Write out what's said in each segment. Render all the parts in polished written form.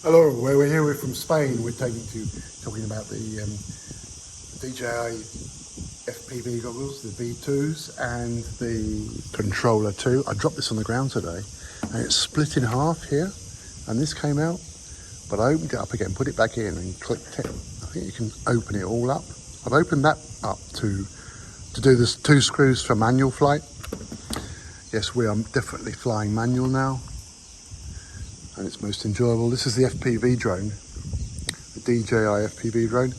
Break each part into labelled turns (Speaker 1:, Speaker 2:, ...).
Speaker 1: Hello, we're here. We're from Spain. We're talking about the DJI FPV goggles, the V2s, and the Controller 2. I dropped this on the ground today, and it's split in half here, and this came out, but I opened it up again, put it back in, and clicked it. I think you can open it all up. I've opened that up to do this 2 screws for manual flight. Yes, we are definitely flying manual now, and it's most enjoyable. This is the FPV drone, the DJI FPV drone.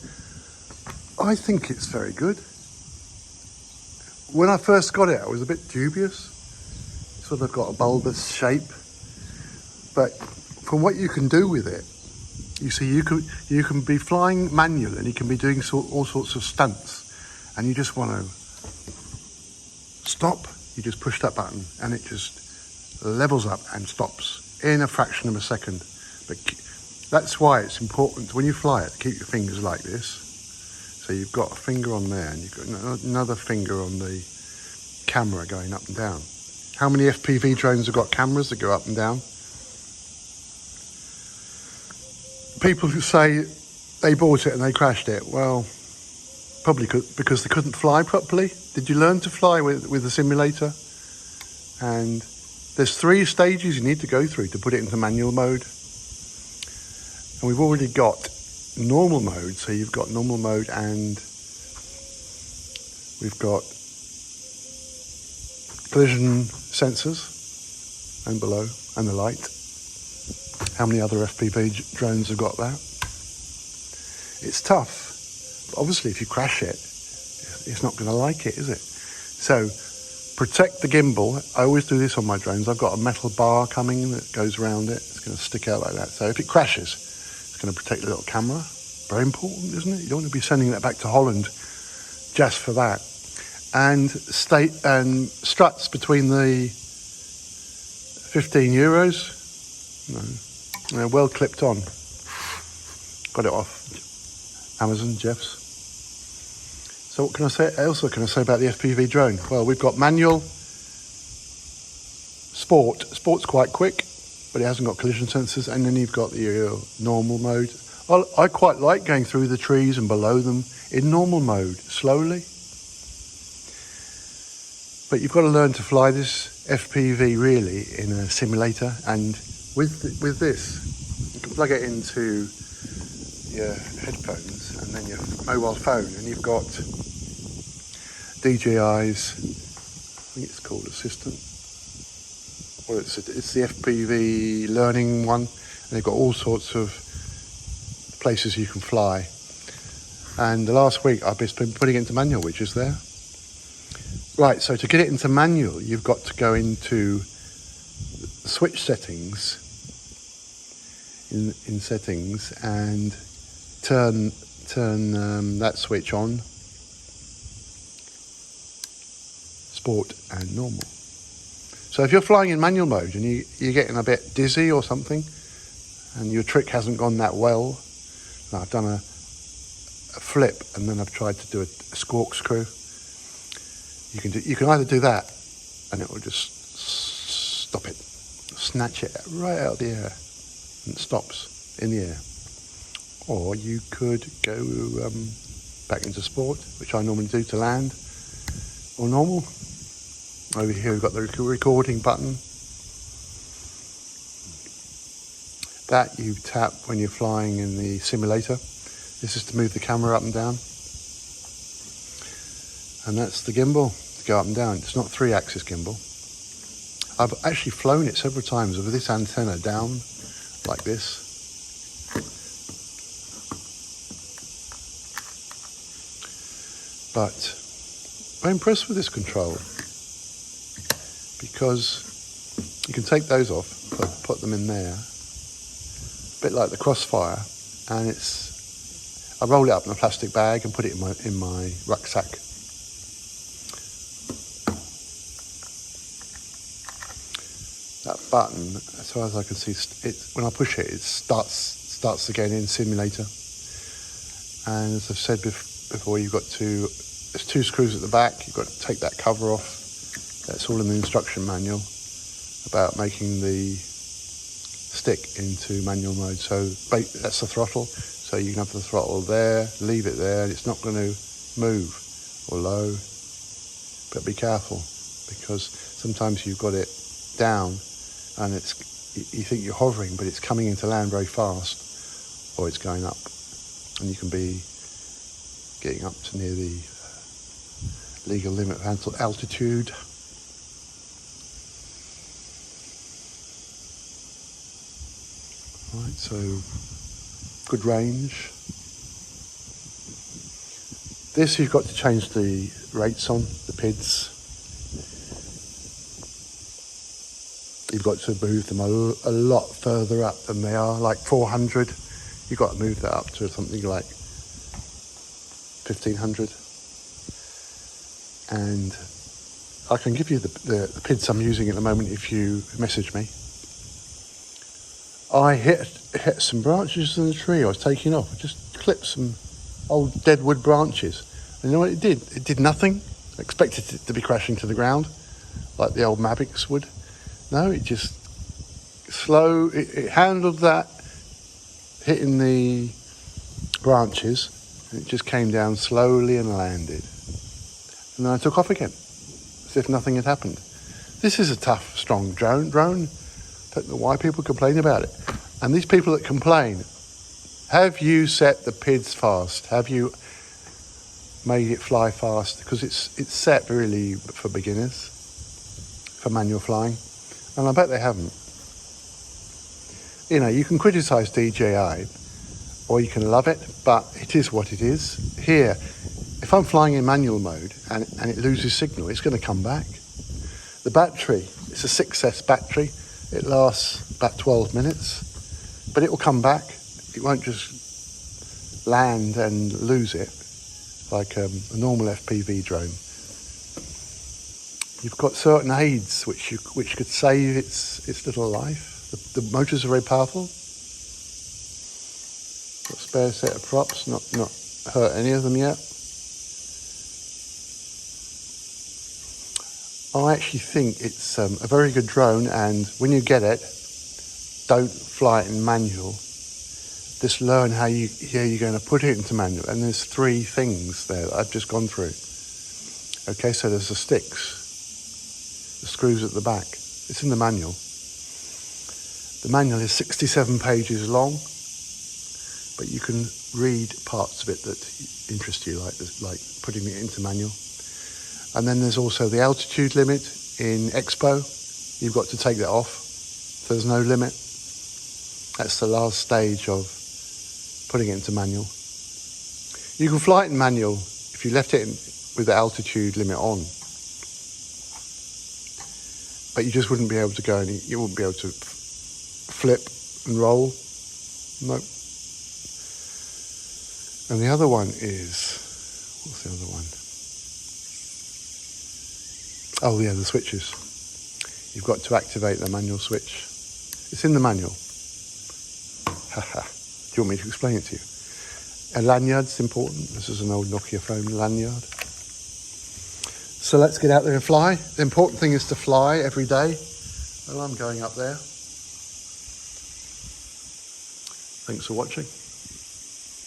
Speaker 1: I think it's very good. When I first got it, I was a bit dubious. Sort of got a bulbous shape, but from what you can do with it, you see, you can be flying manual and you can be doing all sorts of stunts, and you just want to stop. You just push that button, and it just levels up and stops in a fraction of a second. But that's why it's important when you fly it, keep your fingers like this. So you've got a finger on there, and you've got another finger on the camera going up and down. How many FPV drones have got cameras that go up and down? People who say they bought it and they crashed it, well, probably because they couldn't fly properly. Did you learn to fly with a simulator? And there's 3 stages you need to go through to put it into manual mode. And we've already got normal mode. So you've got normal mode, and we've got collision sensors and below, and the light. How many other FPV drones have got that? It's tough. But obviously, if you crash it, it's not going to like it, is it? So protect the gimbal. I always do this on my drones. I've got a metal bar coming that goes around it. It's going to stick out like that. So if it crashes, it's going to protect the little camera. Very important, isn't it? You don't want to be sending that back to Holland just for that. And struts between the 15 euros. No, they're well clipped on. Got it off Amazon, Jeff's. So what can I say? Can I say about the FPV drone? Well, we've got manual, sport. Sport's quite quick, but it hasn't got collision sensors. And then you've got the normal mode. Well, I quite like going through the trees and below them in normal mode, slowly. But you've got to learn to fly this FPV really in a simulator. And with this, you can plug it into your headphones and then your mobile phone, and you've got DJI's, I think it's called Assistant. Well, it's the FPV learning one, and they've got all sorts of places you can fly. And the last week I've just been putting it into manual, which is there. Right, so to get it into manual, you've got to go into switch settings, in settings, and turn that switch on, sport and normal. So if you're flying in manual mode and you're getting a bit dizzy or something, and your trick hasn't gone that well, and I've done a flip and then I've tried to do a corkscrew, you can either do that and it will just stop it, snatch it right out of the air, and it stops in the air. Or you could go back into sport, which I normally do to land, or normal. Over here we've got the recording button. That you tap when you're flying in the simulator. This is to move the camera up and down. And that's the gimbal to go up and down. It's not 3-axis gimbal. I've actually flown it several times with this antenna down like this. But I'm impressed with this control, because you can take those off, put them in there, a bit like the Crossfire, and I roll it up in a plastic bag and put it in my rucksack. That button, as far as I can see, when I push it, it starts again in simulator. And as I've said before, there's 2 screws at the back. You've got to take that cover off. That's all in the instruction manual about making the stick into manual mode. So that's the throttle. So you can have the throttle there, leave it there, and it's not going to move, or low. But be careful, because sometimes you've got it down and you think you're hovering, but it's coming into land very fast, or it's going up, and you can be getting up to near the legal limit of altitude. Right, so good range. This you've got to change the rates on, the PIDs. You've got to move them a lot further up than they are, like 400. You've got to move that up to something like 1500. And I can give you the PIDs I'm using at the moment if you message me. I hit some branches in the tree I was taking off. I just clipped some old dead wood branches. And you know what it did? It did nothing. I expected it to be crashing to the ground, like the old Mavics would. No, it just it handled that, hitting the branches, and it just came down slowly and landed. And then I took off again, as if nothing had happened. This is a tough, strong drone. Don't know why people complain about it. And these people that complain, have you set the PIDs fast? Have you made it fly fast? Because it's set really for beginners, for manual flying. And I bet they haven't. You know, you can criticise DJI, or you can love it, but it is what it is. Here, if I'm flying in manual mode and it loses signal, it's going to come back. The battery, it's a 6S battery. It lasts about 12 minutes, but it will come back. It won't just land and lose it like a normal FPV drone. You've got certain aids which could save its little life. The motors are very powerful. Got a spare set of props, not hurt any of them yet. I actually think it's a very good drone, and when you get it, don't fly it in manual. Just learn how you're going to put it into manual. And there's 3 things there that I've just gone through. Okay, so there's the sticks, the screws at the back. It's in the manual. The manual is 67 pages long, but you can read parts of it that interest you, like putting it into manual. And then there's also the altitude limit in Expo. You've got to take that off, so there's no limit. That's the last stage of putting it into manual. You can fly it in manual if you left it with the altitude limit on, but you just wouldn't be able to go you wouldn't be able to flip and roll. Nope. And the other one is, what's the other one? Oh yeah, the switches. You've got to activate the manual switch. It's in the manual. Haha. Do you want me to explain it to you? A lanyard's important. This is an old Nokia phone lanyard. So let's get out there and fly. The important thing is to fly every day. Well, I'm going up there. Thanks for watching.